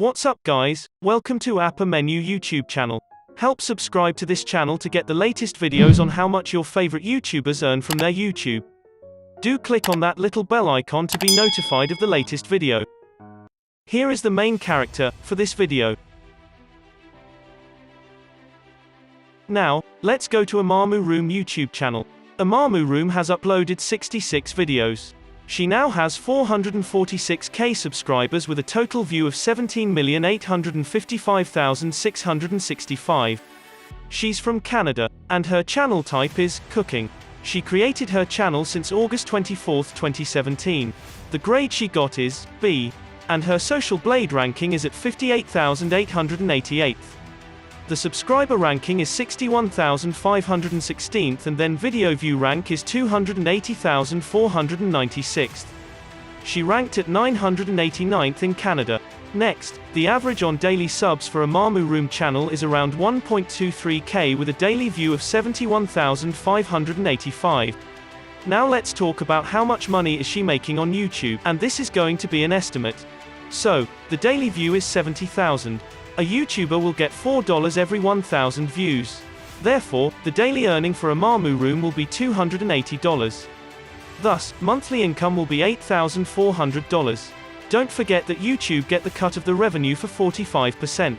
What's up guys, welcome to Apeh Menu YouTube channel. Help subscribe to this channel to get the latest videos on how much your favorite YouTubers earn from their YouTube. Do click on that little bell icon to be notified of the latest video. Here is the main character for this video. Now, let's go to Imamu Room YouTube channel. Imamu Room has uploaded 66 videos. She now has 446k subscribers with a total view of 17,855,665. She's from Canada, and her channel type is cooking. She created her channel since August 24, 2017. The grade she got is B, and her social blade ranking is at 58,888th. The subscriber ranking is 61,516th, and then video view rank is 280,496th. She ranked at 989th in Canada. Next, the average on daily subs for Imamu Room channel is around 1.23k with a daily view of 71,585. Now let's talk about how much money is she making on YouTube, and this is going to be an estimate. So, the daily view is 70,000. A YouTuber will get $4 every 1,000 views. Therefore, the daily earning for Imamu Room will be $280. Thus, monthly income will be $8,400. Don't forget that YouTube get the cut of the revenue for 45%.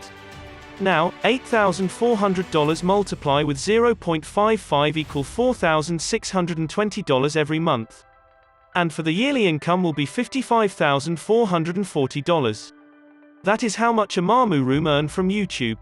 Now, $8,400 multiply with 0.55 equal $4,620 every month. And for the yearly income will be $55,440. That is how much Imamu Room earn from YouTube.